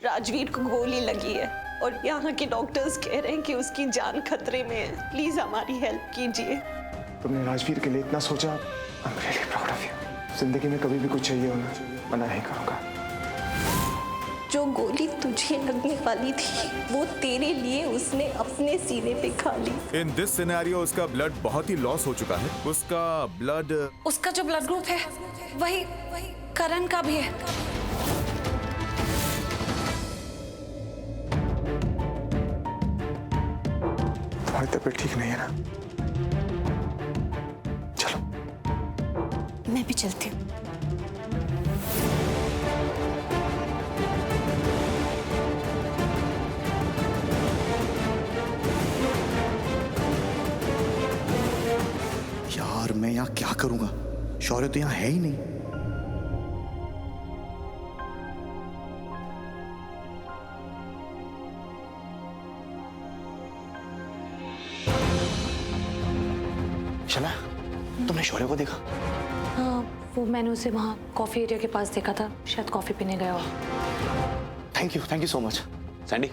राजवीर को गोली लगी है और यहाँ के डॉक्टर्स कह रहे हैं कि उसकी जान खतरे में है। प्लीज हमारी हेल्प कीजिए। तुमने राजवीर के लिए इतना सोचा। I am really proud of you. जिंदगी में कभी भी कुछ चाहिए होना, मना नहीं करूंगा। जो गोली तुझे लगने वाली थी वो तेरे लिए उसने अपने सीने पे खा ली। इन दिस सिनेरियो उसका ब्लड बहुत ही लॉस हो चुका है। उसका जो ब्लड ग्रुप है वही करण का भी है। तुम्हारी तबीयत ठीक नहीं है ना? चलो मैं भी चलती हूँ। यार मैं यहाँ क्या करूंगा? शौर्य तो यहाँ है ही नहीं। शमा, तुमने शौर्य को देखा? हाँ, वो मैंने उसे वहाँ कॉफी एरिया के पास देखा था। शायद कॉफी पीने गया हो। Thank you so much. Sandy,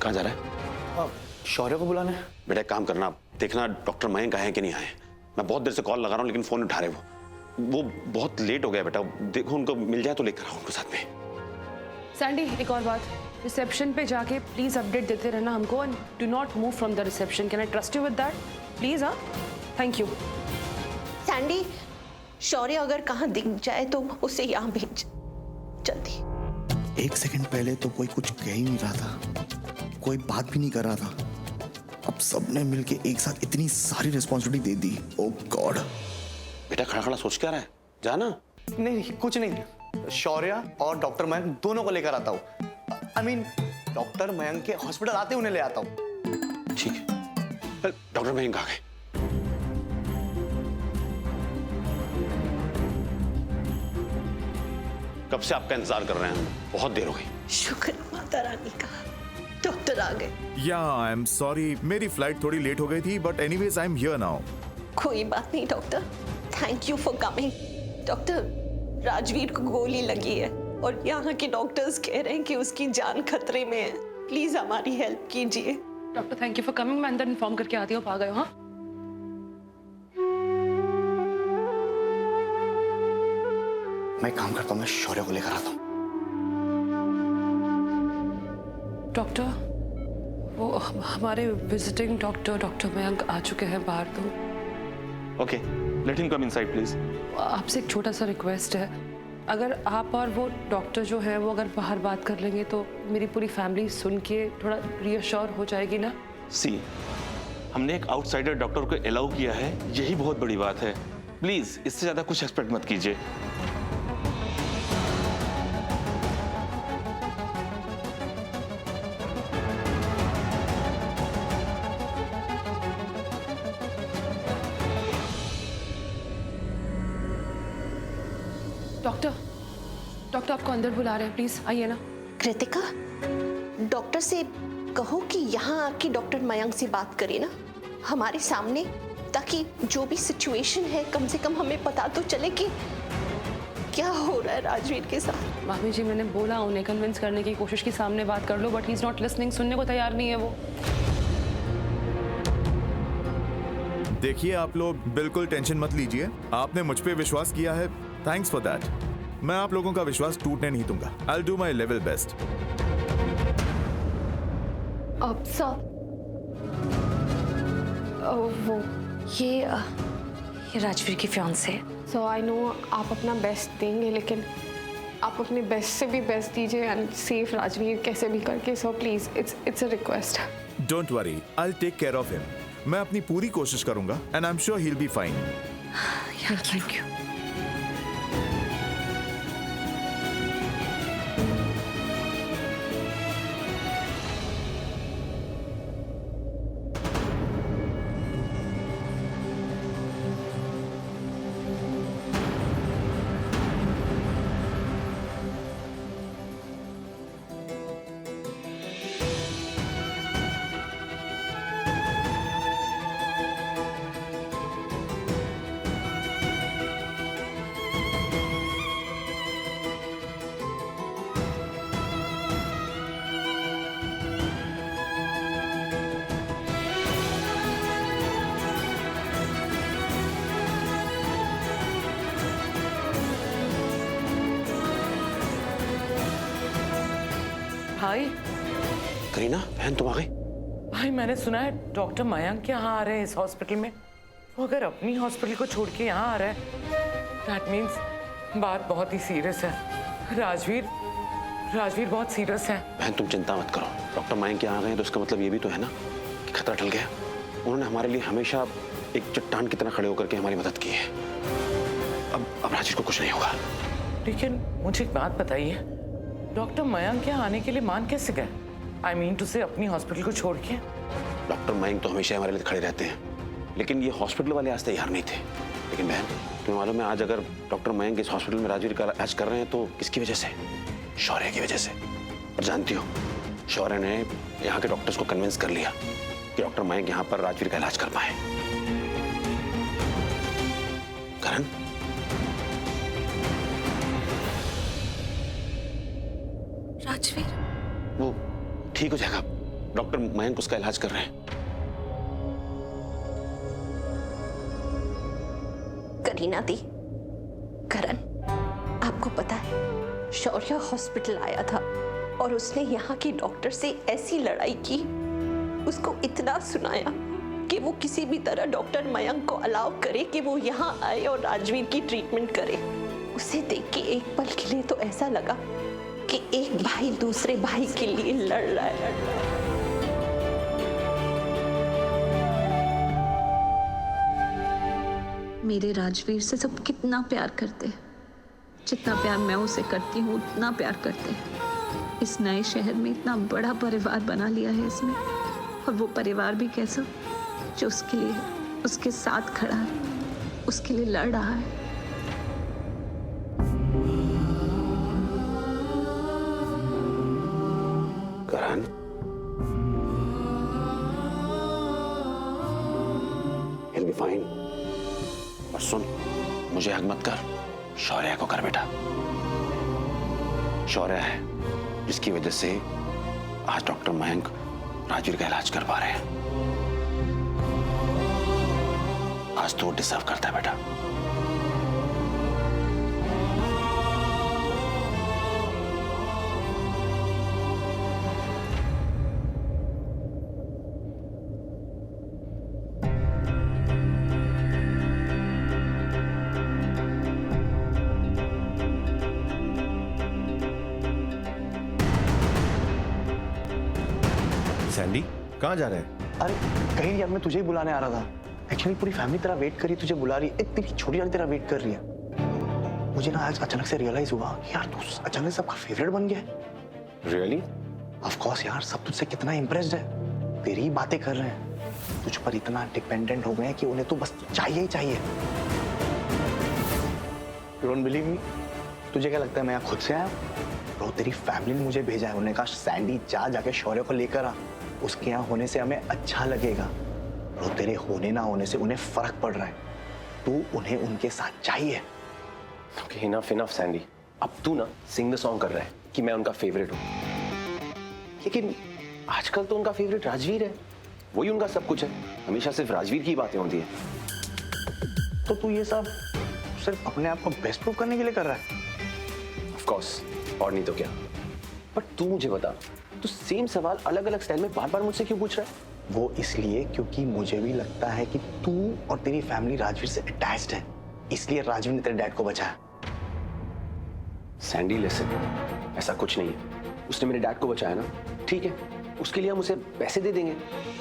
कहाँ जा रहा है? शौर्य को बुलाने। बेटा एक काम करना, देखना डॉक्टर मयंक आए कि नहीं आए। मैं बहुत देर से कॉल लगा रहा हूँ लेकिन फोन उठा रहे वो बहुत लेट हो गया बेटा। देखो उनको मिल जाए तो लेकर आओ उनको साथ में। सैंडी, एक और बात, रिसेप्शन पे जाके प्लीज अपडेट देते रहना हमको and do not move from the reception. Can I trust you with that please? हाँ, थैंक यू। सैंडी, शौर्य अगर कहाँ दिख जाए तो उसे यहाँ भेज जल्दी। एक सेकंड पहले तो कोई कुछ कह ही नहीं रहा था, कोई बात भी नहीं कर रहा था। अब सबने मिलके एक साथ इतनी सारी रिस्पॉन्सिबिलिटी दे दी। ओह गॉड। बेटा खड़ा खड़ा सोच क्या रहा है? जाना। नहीं कुछ नहीं, शौर्य और डॉक्टर मयंक दोनों को लेकर आता हूँ। आई मीन डॉक्टर मयंक के हॉस्पिटल आते उन्हें ले आता हूँ। ठीक है, डॉक्टर मयंक आ गए। कब से आपका इंतजार कर रहे हैं, बहुत देर हो गई। शुक्र माता रानी का, डॉक्टर आ गए। या आई एम सॉरी, मेरी फ्लाइट थोड़ी लेट हो गई थी, but anyways I am here now. कोई बात नहीं doctor, thank you for coming. Doctor, Rajveer को गोली लगी है और यहाँ के डॉक्टर्स कह रहे हैं कि उसकी जान खतरे में है। प्लीज हमारी हेल्प कीजिए। Doctor thank you for coming. मैं अंदर इन्फॉर्म करके आती हूँ। आप आ गए हो? हाँ, मैं काम करता हूँ, मैं शौर्य को लेकर आता हूँ। डॉक्टर, वो हमारे विजिटिंग डॉक्टर मयंक आ चुके हैं बाहर। तो okay, let him come inside please. आपसे एक छोटा सा रिक्वेस्ट है, अगर आप और वो डॉक्टर जो है वो अगर बाहर बात कर लेंगे तो मेरी पूरी फैमिली सुन के थोड़ा रीअश्योर हो जाएगी ना। सी, हमने एक आउटसाइडर डॉक्टर को अलाउ किया है, यही बहुत बड़ी बात है। प्लीज इससे ज्यादा कुछ एक्सपेक्ट मत कीजिए। डॉक्टर आपको अंदर बुला रहे हैं, प्लीज आइए ना। कृतिका, डॉक्टर से कहो कि यहाँ आके डॉक्टर मयंक से बात करे ना हमारे सामने, ताकि जो भी सिचुएशन है कम से कम हमें पता तो चले कि क्या हो रहा है राजवीर के साथ। मामी जी, मैंने बोला उन्हें कन्विंस करने की कोशिश की सामने बात कर लो, but he is not listening. सुनने को तैयार नहीं है वो। देखिए आप लोग बिल्कुल टेंशन मत लीजिए, आपने मुझ पे विश्वास किया है, थैंक्स फॉर दैट। मैं आप लोगों का विश्वास टूटने नहीं दूंगा। I will do my level best. अब सर, वो ये राजवीर की फियांसे है। सो आई नो आप अपना बेस्ट देंगे, लेकिन आप अपने बेस्ट से भी बेस्ट दीजिए एंड सेफ राजवीर कैसे भी करके। So please, it's a request. Don't worry, I will take care of him. मैं अपनी पूरी कोशिश करूंगा and I am sure he will be fine. Thank you. भाई करीना बहन तुम आ गई? भाई मैंने सुना है डॉक्टर मयंक यहाँ आ रहे हैं इस हॉस्पिटल में। वो अगर अपनी हॉस्पिटल को छोड़ के यहाँ आ रहा है दैट मीन्स बात बहुत ही सीरियस है। राजवीर बहुत सीरियस है। बहन तुम चिंता मत करो, डॉक्टर मयंक यहाँ आ गए हैं तो इसका मतलब ये भी तो है ना कि खतरा टल गया। उन्होंने हमारे लिए हमेशा एक चट्टान की तरह खड़े होकर के हमारी मदद की है। अब राजीव को कुछ नहीं होगा। लेकिन मुझे एक बात बताइए, डॉक्टर मयंक यहाँ आने के लिए मान कैसे गए? आई मीन टू से अपनी हॉस्पिटल को छोड़ के। डॉक्टर मयंक तो हमेशा हमारे लिए खड़े रहते हैं, लेकिन ये हॉस्पिटल वाले आज तैयार नहीं थे। लेकिन बहन तुम्हें मालूम है आज अगर डॉक्टर मयंक इस हॉस्पिटल में राजवीर का इलाज कर रहे हैं तो किसकी वजह से? शौर्य की वजह से। और जानती हो शौर्य ने यहाँ के डॉक्टर्स को कन्विंस कर लिया कि डॉक्टर मयंक यहाँ पर राजवीर का इलाज कर पाए। करण राजवीर वो ठीक हो जाएगा, डॉक्टर मयंक उसका इलाज कर रहे हैं। करीना दी, करण आपको पता है शौर्य हॉस्पिटल आया था और उसने यहाँ के डॉक्टर से ऐसी लड़ाई की, उसको इतना सुनाया कि वो किसी भी तरह डॉक्टर मयंक को अलाउ करे कि वो यहाँ आए और राजवीर की ट्रीटमेंट करे। उसे देख के एक पल के लिए तो ऐसा लगा कि एक भाई दूसरे भाई के लिए लड़ रहा है। मेरे राजवीर से सब कितना प्यार करते हैं, जितना प्यार मैं उसे करती हूँ उतना प्यार करते हैं। इस नए शहर में इतना बड़ा परिवार बना लिया है इसने, और वो परिवार भी कैसा, जो उसके लिए उसके साथ खड़ा है, उसके लिए लड़ रहा है। करण he'll be fine। और सुन, मुझे हक मत कर, शौर्य को कर बेटा। शौर्य है जिसकी वजह से आज डॉक्टर मयंक राजवीर का इलाज कर पा रहे हैं। आज तो डिजर्व करता है बेटा। सैंडी कहाँ जा रहे हैं? अरे कहीं नहीं यार, मैं तुझे ही बुलाने आ रहा था। एक्चुअली पूरी फैमिली तेरा वेट कर रही है, तुझे बुला रही है। एक तेरी छोटी वाली तेरा वेट कर रही है। मुझे ना आज अचानक से रियलाइज हुआ कि यार तू अचानक सबका फेवरेट बन गया है। रियली? ऑफ कोर्स यार, सब तुझसे कितना इम्प्रेस्ड है, तेरी ही बातें कर रहे हैं। तुझ पर इतना डिपेंडेंट हो गए हैं कि उन्हें तो बस चाहिए ही चाहिए। You don't believe me? तुझे क्या लगता है मैं यहाँ खुद से आया? ब्रो, तेरी फैमिली ने मुझे भेजा है। उन्होंने कहा सैंडी जाके शौर्य को लेकर आ, उसके यहाँ होने से हमें अच्छा लगेगा। ब्रो, तेरे होने ना होने से उन्हें फर्क पड़ रहा है। तू उन्हें उनके साथ चाहिए। Okay, enough Sandy. अब तू ना सिंग द सॉन्ग कर रहा है कि मैं उनका फेवरेट हूँ, लेकिन आजकल तो उनका फेवरेट राजवीर है। वही उनका सब कुछ है, हमेशा सिर्फ राजवीर की बातें होती है। तो तू ये सब सिर्फ अपने आप को बेस्ट प्रूव करने के लिए कर रहा है? ऑफ कोर्स, और नहीं तो क्या। बट तू मुझे बता, तू सेम सवाल अलग अलग स्टाइल में बार बार मुझसे क्यों पूछ रहा है? वो इसलिए क्योंकि मुझे भी लगता है कि तू और तेरी फैमिली राजवीर से अटैच्ड है, इसलिए राजवीर ने तेरे डैड को बचाया। सैंडी लिसन, ऐसा कुछ नहीं है। उसने मेरे डैड को बचाया ना, ठीक है, उसके लिए हम उसे पैसे दे देंगे,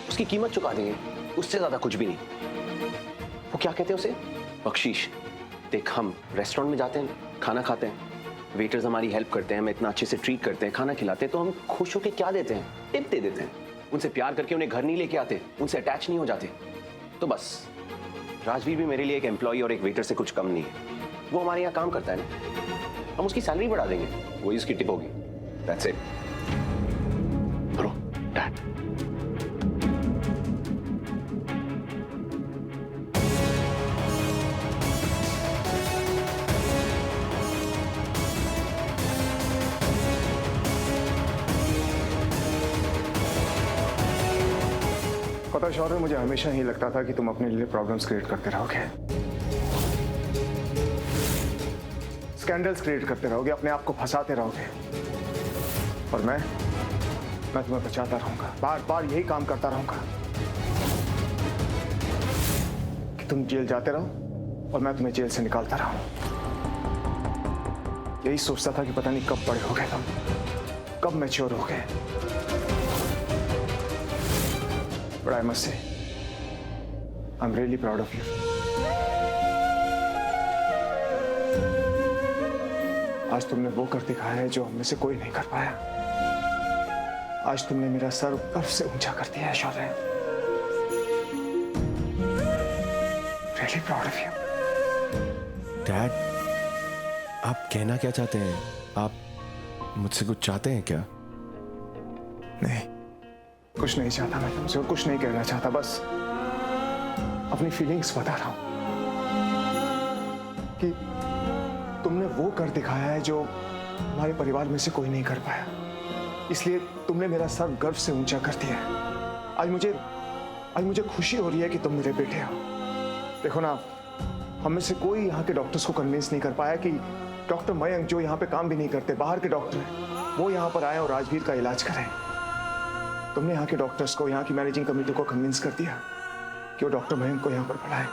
उसकी कीमत चुका देंगे, उससे ज्यादा कुछ भी नहीं। वो क्या कहते हैं उसे? बख्शीश। देख, हम रेस्टोरेंट में जाते हैं, खाना खाते हैं, वेटर्स हमारी हेल्प करते हैं, हमें इतना अच्छे से ट्रीट करते हैं, खाना खिलाते हैं, तो हम खुश होकर क्या देते हैं? टिप दे देते हैं। उनसे प्यार करके उन्हें घर नहीं लेके आते, उनसे अटैच नहीं हो जाते। तो बस राजवीर भी मेरे लिए एक एम्प्लॉय और एक वेटर से कुछ कम नहीं है। वो हमारे यहाँ काम करता है ना, हम उसकी सैलरी बढ़ा देंगे, वही उसकी टिप होगी। That's it. ब्रो, डैड, पता है शौर्य, मुझे हमेशा ही लगता था कि तुम अपने लिए प्रॉब्लम्स क्रिएट करते रहोगे, स्कैंडल्स क्रिएट करते रहोगे, अपने आप को फंसाते रहोगे। और मैं तुम्हें बचाता रहूंगा, बार बार यही काम करता रहूंगा कि तुम जेल जाते रहो और मैं तुम्हें जेल से निकालता रहूं। यही सोचता था कि पता नहीं कब बड़े हो गए तुम, कब मैच्योर हो गए। बट आई मस्ट से I am really proud of you. आज तुमने वो कर दिखाया है जो हममें से कोई नहीं कर पाया। आज तुमने मेरा सर गर्व से ऊंचा कर दिया है Shaurya. Really proud of you. Dad, आप कहना क्या चाहते हैं? आप मुझसे कुछ चाहते हैं क्या? नहीं, कुछ नहीं चाहता मैं तुमसे, और कुछ नहीं कहना चाहता, बस अपनी फीलिंग्स बता रहा हूं कि तुमने वो कर दिखाया है जो हमारे परिवार में से कोई नहीं कर पाया। इसलिए तुमने मेरा सर गर्व से ऊंचा कर दिया है। आज मुझे खुशी हो रही है कि तुम मेरे बेटे हो। देखो ना, हम में से कोई यहाँ के डॉक्टर्स को कन्विंस नहीं कर पाया कि डॉक्टर मयंक, जो यहाँ पे काम भी नहीं करते, बाहर के डॉक्टर हैं, वो यहाँ पर आए और राजवीर का इलाज करें। तुमने यहाँ के डॉक्टर्स को, यहाँ की मैनेजिंग कमेटी को कन्विंस कर दिया कि वो डॉक्टर मयंक को यहाँ पर बुलाए।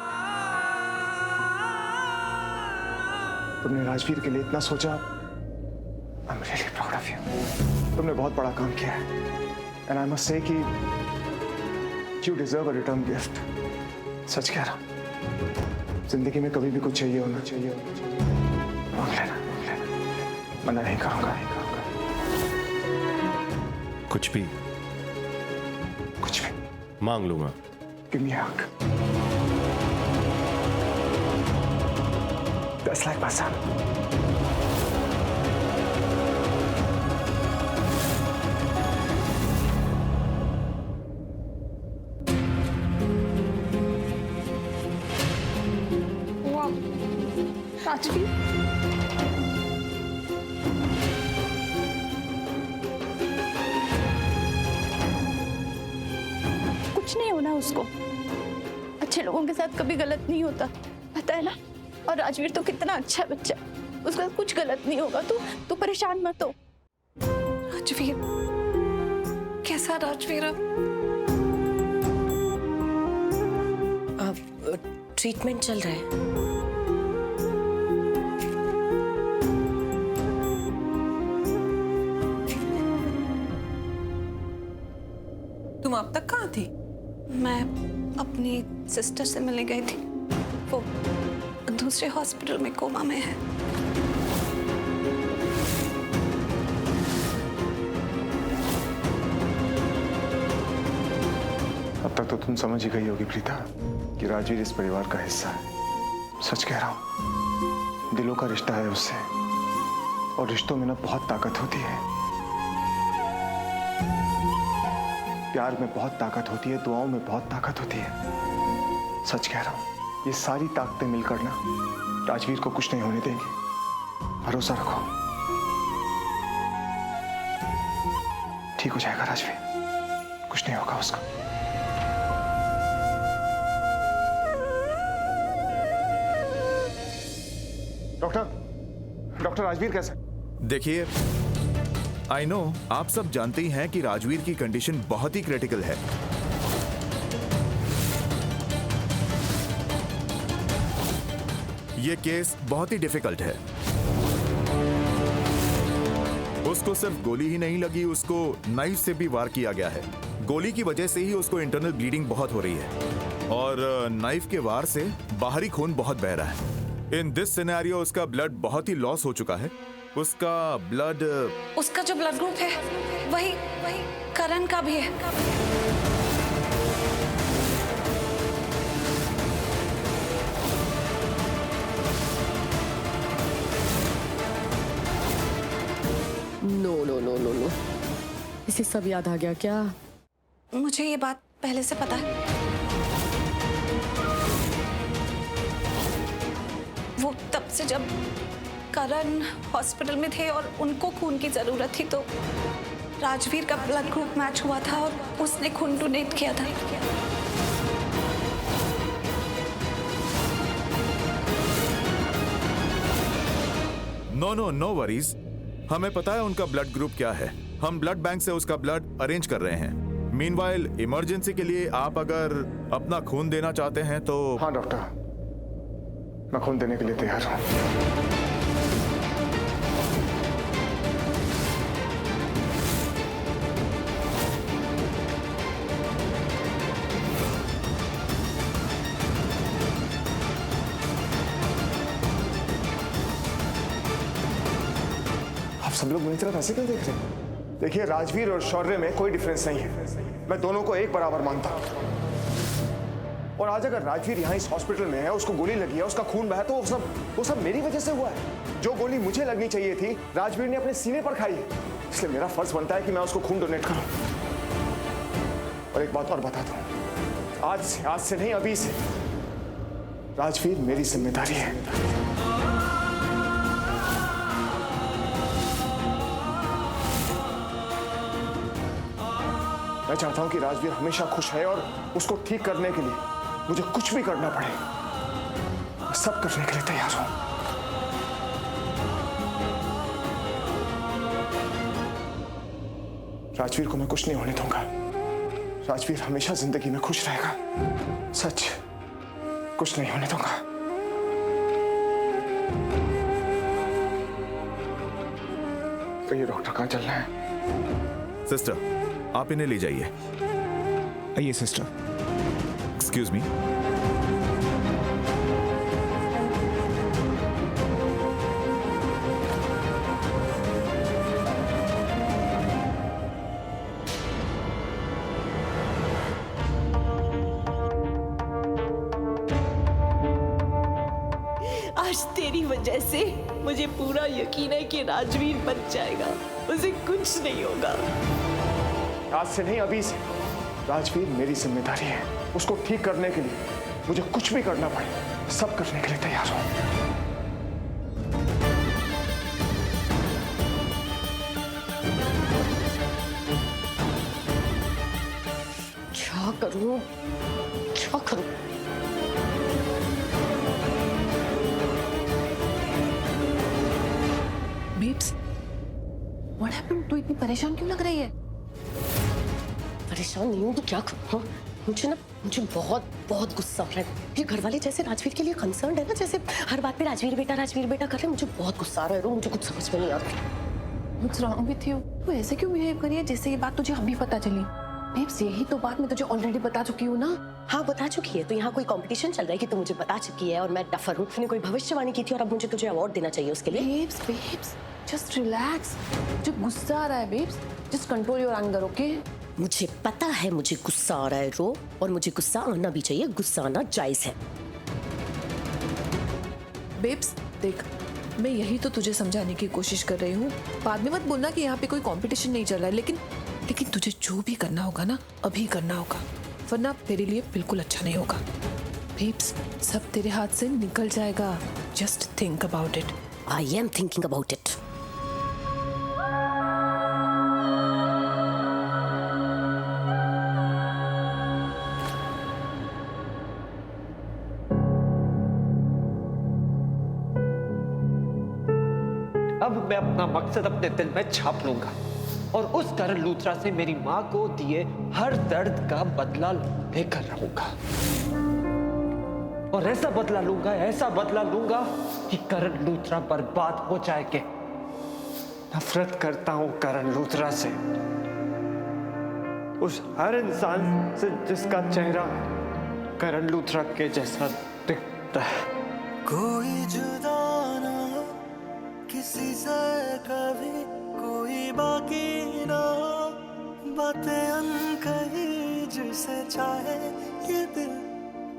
तुमने राजवीर के लिए इतना सोचा। I am really proud of you. तुमने बहुत बड़ा काम किया है, एंड आई मस्ट से कि you deserve a return gift. सच कह रहा हूं, जिंदगी में कभी भी कुछ चाहिए होना चाहिए, मांग लेना, मना नहीं करूंगा। कुछ भी मांग लूंगा। Give me a hug. Just like my son. Wow. Rajveer, कुछ नहीं होना उसको। अच्छे लोगों के साथ कभी गलत नहीं होता, पता है ना। और राजवीर तो कितना अच्छा बच्चा, उसका कुछ गलत नहीं होगा। तू परेशान मत हो। राजवीर, कैसा राजवीर? अब ट्रीटमेंट चल रहा है। तुम अब तक कहाँ थी? मैं अपनी सिस्टर से मिलने गई थी, वो दूसरे हॉस्पिटल में कोमा में है। अब तक तो तुम समझ ही गई होगी प्रीता कि राजवीर इस परिवार का हिस्सा है। सच कह रहा हूं, दिलों का रिश्ता है उससे, और रिश्तों में ना बहुत ताकत होती है। प्यार में बहुत ताकत होती है, दुआओं में बहुत ताकत होती है। सच कह रहा हूं, ये सारी ताकतें मिलकर ना राजवीर को कुछ नहीं होने देंगी। भरोसा रखो, ठीक हो जाएगा राजवीर, कुछ नहीं होगा उसको। डॉक्टर राजवीर कैसा? देखिए, आई नो आप सब जानते ही हैं कि राजवीर की कंडीशन बहुत ही क्रिटिकल है। ये केस बहुत ही डिफिकल्ट है। उसको सिर्फ गोली ही नहीं लगी, उसको नाइफ से भी वार किया गया है। गोली की वजह से ही उसको इंटरनल ब्लीडिंग बहुत हो रही है, और नाइफ के वार से बाहरी खून बहुत बह रहा है। इन दिस सिनेरियो उसका ब्लड बहुत ही लॉस हो चुका है। उसका जो ब्लड ग्रुप है वही करण का भी है। नो, इसे सब याद आ गया क्या? मुझे ये बात पहले से पता है। वो तब से जब करण हॉस्पिटल में थे और उनको खून की जरूरत थी, तो राजवीर का ब्लड ग्रुप मैच हुआ था और उसने खून डोनेट किया था। नो वरीज, हमें पता है उनका ब्लड ग्रुप क्या है। हम ब्लड बैंक से उसका ब्लड अरेंज कर रहे हैं। मीनवाइल इमरजेंसी के लिए आप अगर अपना खून देना चाहते हैं तो। हाँ डॉक्टर, मैं खून देने के लिए तैयार हूं। आप सब लोग मेरी तरफ ऐसे क्यों देख रहे हैं? देखिए, राजवीर और शौर्य में कोई डिफरेंस नहीं है। मैं दोनों को एक बराबर मानता हूं। और आज अगर राजवीर यहाँ इस हॉस्पिटल में है, उसको गोली लगी है, उसका खून बहा, तो वो सब मेरी वजह से हुआ है। जो गोली मुझे लगनी चाहिए थी, राजवीर ने अपने सीने पर खाई है। इसलिए मेरा फर्ज बनता है कि मैं उसको खून डोनेट करूं। और एक बात और बता दूं, आज से नहीं, अभी से राजवीर मेरी जिम्मेदारी है। मैं चाहता हूं कि राजवीर हमेशा खुश है और उसको ठीक करने के लिए मुझे कुछ भी करना पड़े, मैं सब करने के लिए तैयार हूं। राजवीर को मैं कुछ नहीं होने दूंगा। राजवीर हमेशा जिंदगी में खुश रहेगा। सच, कुछ नहीं होने दूंगा। तो ये डॉक्टर कहाँ चल रहा है? सिस्टर, आप इन्हें ले जाइए। आइए सिस्टर। Excuse me. आज तेरी वजह से मुझे पूरा यकीन है कि राजवीर बच जाएगा, उसे कुछ नहीं होगा। आज से नहीं, अभी से राजवीर मेरी जिम्मेदारी है। उसको ठीक करने के लिए मुझे कुछ भी करना पड़े, सब करने के लिए तैयार हूं। क्या करूं? क्या करूं? Babes, what happened? तू इतनी परेशान क्यों लग रही है? परेशान नहीं हूँ तो क्या करूँ? मुझे बहुत बहुत गुस्सा आ रहा है। ये घर वाले जैसे राजवीर के लिए कंसर्न है ना, जैसे हर बात पे राजवीर बेटा कर रहे हैं। मुझे बहुत गुस्सा आ रहा है। मुझे कुछ समझ में नहीं आ रहा। What's wrong with you? तू ऐसे क्यों बिहेव करी है जैसे ये बात तुझे अभी पता चली? बेब्स, यही तो बात मैं तुझे ऑलरेडी बता चुकी हूँ ना। हाँ, बता चुकी है। तो यहाँ कोई कंपटीशन चल रहा है कि तू मुझे बता चुकी है और मैं डफर हूँ? तूने कोई भविष्यवाणी की थी और अब मुझे तुझे अवार्ड देना चाहिए उसके लिए। Babes, just relax. मुझे गुस्सा आ रहा है babes. Just control your anger, okay? मुझे पता है मुझे गुस्सा आ रहा है रो, और मुझे गुस्सा आना भी चाहिए। गुस्सा आना जायज है। बेब्स देख, मैं यही तो तुझे समझाने की कोशिश कर रही हूँ। बाद में मत बोलना कि यहाँ पे कोई कंपटीशन नहीं चल रहा है। लेकिन तुझे जो भी करना होगा ना, अभी करना होगा, वरना तेरे लिए बिल्कुल अच्छा नहीं होगा। बेब्स, सब तेरे हाथ से निकल जाएगा। Just think about it. I am thinking about it. अब मैं अपना मकसद अपने दिल में छाप लूंगा और उस करण लूथरा से मेरी मां को दिए हर दर्द का बदला लेकर रहूंगा। और ऐसा बदला लूंगा कि करण लूथरा बर्बाद हो जाएंगे। नफरत करता हूं करण लूथरा से, उस हर इंसान से जिसका चेहरा करण लूथरा के जैसा दिखता है। कोई जुदा ना किसी से कभी, कोई बाकी ना, बातें अनकही जिसे चाहे ये दिल,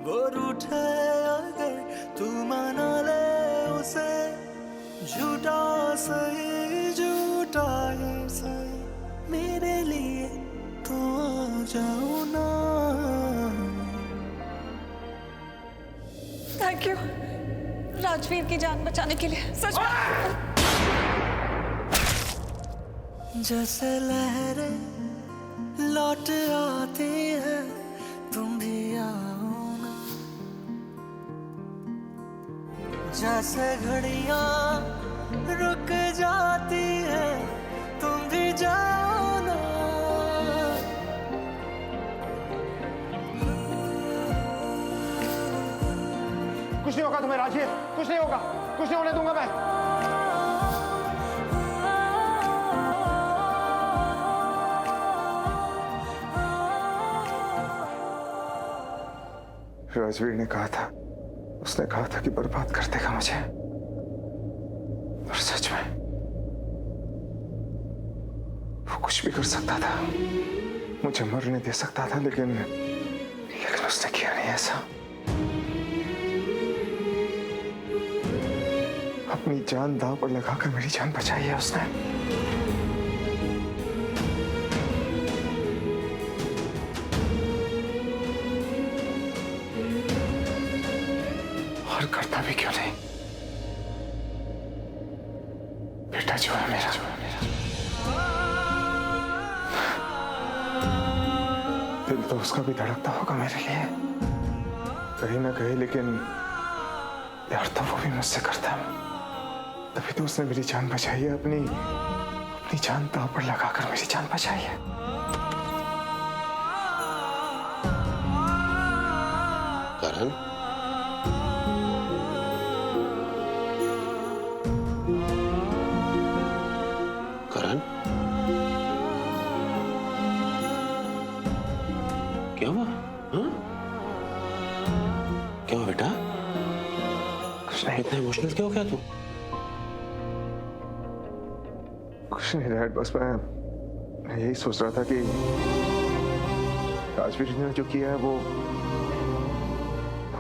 वो रूठे अगर तू मना ले उसे, झूठा सही झूठा ही सही, मेरे लिए तो आ जाओ ना। थैंक यू राजवीर की जान बचाने के लिए। सच में जैसे लहरें लौट आती है, तुम भी आओ ना। जैसे घड़ियां रुक जाती है, तुम भी जाओ कुछ नहीं होगा तुम्हें राजवीर, कुछ नहीं होगा, कुछ नहीं होने दूंगा मैं। राजवीर ने कहा था, उसने कहा था कि बर्बाद कर देगा मुझे, और सच में वो कुछ भी कर सकता था, मुझे मरने दे सकता था, लेकिन उसने किया नहीं ऐसा। अपनी जान दांव पर लगाकर मेरी जान बचाई है उसने। और करता भी क्यों नहीं? बेटा जो है मेरा, दिल तो उसका भी धड़कता होगा मेरे लिए, कहीं ना कहीं, लेकिन प्यार तो वो भी मुझसे करता है। तभी तो उसने मेरी जान बचाई है, अपनी जान दांव पर लगाकर मेरी जान बचाई है। करण, करण, क्या हुआ? हाँ? क्या हुआ बेटा? कुछ नहीं। इतना इमोशनल क्यों हो गया तू? कुछ नहीं डैड, बस मैं यही सोच रहा था कि राजवीर ने जो किया है वो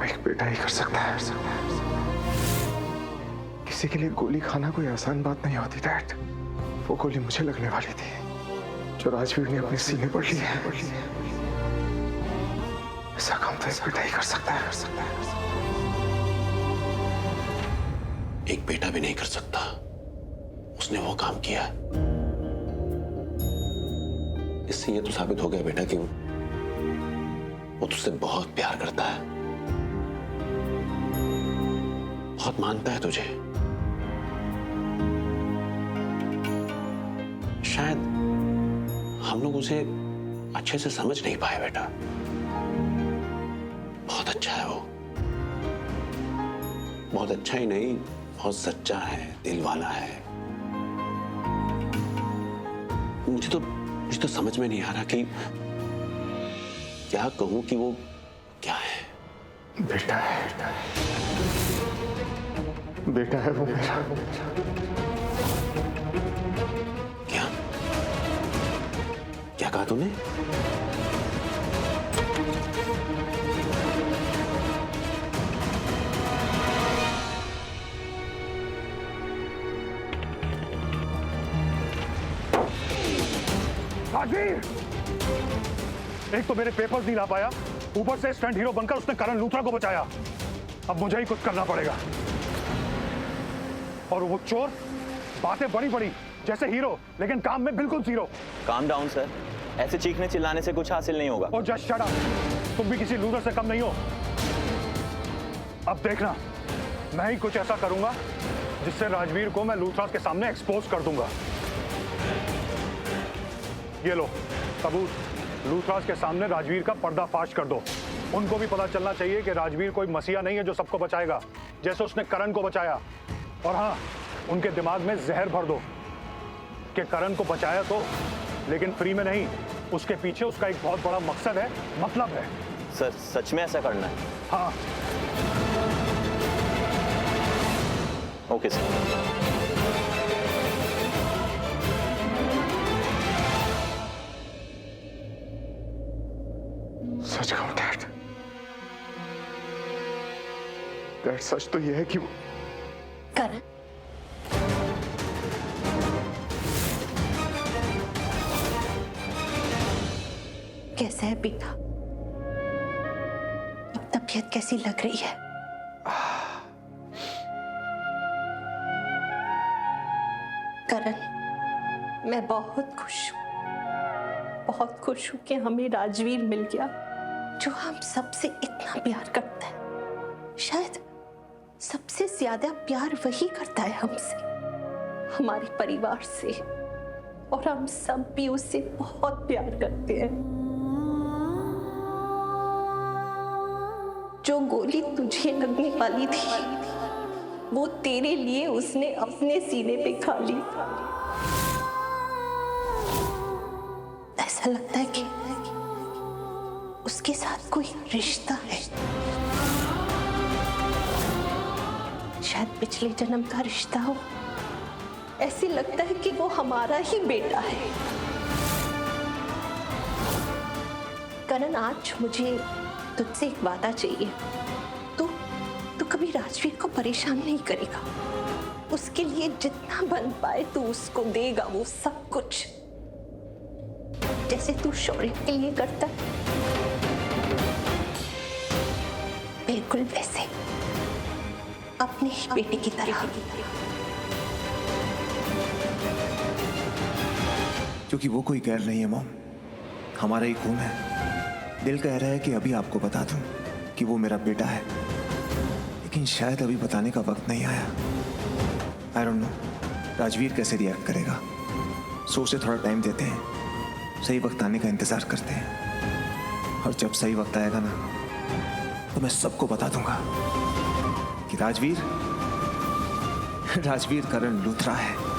एक बेटा ही कर सकता है। किसी के लिए गोली खाना कोई आसान बात नहीं होती डैड। वो गोली मुझे लगने वाली थी, जो राजवीर ने अपने सीने पर ली है। ऐसा काम तो एक बेटा ही कर सकता है। एक बेटा भी नहीं कर सकता, उसने वो काम किया। इससे ये तो साबित हो गया बेटा कि वो तुझसे बहुत प्यार करता है, बहुत मानता है तुझे। शायद हम लोग उसे अच्छे से समझ नहीं पाए बेटा। बहुत अच्छा है वो, बहुत अच्छा ही नहीं, बहुत सच्चा है, दिल वाला है। मुझे तो समझ में नहीं आ रहा कि क्या कहूं कि वो क्या है। बेटा है, बेटा है वो मेरा। क्या कहा तूने? राजवीर, एक तो मेरे पेपर्स नहीं ला पाया, ऊपर से स्टंट हीरो बनकर उसने करण लूथरा को बचाया। अब मुझे ही कुछ करना पड़ेगा। और वो चोर, बातें बड़ी बड़ी जैसे हीरो, लेकिन काम में बिल्कुल जीरो। काम डाउन सर, ऐसे चीखने चिल्लाने से कुछ हासिल नहीं होगा। और जस्ट शट अप, तुम भी किसी लूजर से कम नहीं हो। अब देखना, मैं ही कुछ ऐसा करूंगा जिससे राजवीर को मैं लूथरास के सामने एक्सपोज कर दूंगा। ये लो सबूत, लूथरास के सामने राजवीर का पर्दाफाश कर दो। उनको भी पता चलना चाहिए कि राजवीर कोई मसीहा नहीं है जो सबको बचाएगा, जैसे उसने करण को बचाया। और हाँ, उनके दिमाग में जहर भर दो कि करण को बचाया तो, लेकिन फ्री में नहीं, उसके पीछे उसका एक बहुत बड़ा मकसद है, मतलब है। सर सच में ऐसा करना है? हाँ। Okay sir. सच कहूं डैड, सच तो यह है कि वो करण, कैसा है बेटा? अब तबीयत कैसी लग रही है? करण, मैं बहुत खुश हूं कि हमें राजवीर मिल गया, जो हम सबसे इतना प्यार करता है। शायद सबसे ज्यादा प्यार वही करता है हमसे, हमारे परिवार से, और हम सब भी उससे बहुत प्यार करते हैं। जो गोली तुझे लगने वाली थी वो तेरे लिए उसने अपने सीने पे खा ली। ऐसा लगता है कि उसके साथ कोई रिश्ता है, शायद पिछले जन्म का रिश्ता हो। ऐसे लगता है कि वो हमारा ही बेटा है। करण, आज मुझे तुझसे एक वादा चाहिए। तू कभी राजवीर को परेशान नहीं करेगा। उसके लिए जितना बन पाए तू उसको देगा, वो सब कुछ, जैसे तू शौर्य के लिए करता है, बिल्कुल वैसे अपने ही बेटे की तरह। क्योंकि वो कोई गैर नहीं है मॉम, हमारा ही खून है। दिल कह रहा है कि अभी आपको बता दूं कि वो मेरा बेटा है, लेकिन शायद अभी बताने का वक्त नहीं आया। आई डोंट नो राजवीर कैसे रिएक्ट करेगा। सो उसे थोड़ा टाइम देते हैं, सही वक्त आने का इंतजार करते हैं, और जब सही वक्त आएगा ना तो मैं सबको बता दूंगा कि राजवीर करण लूथरा है।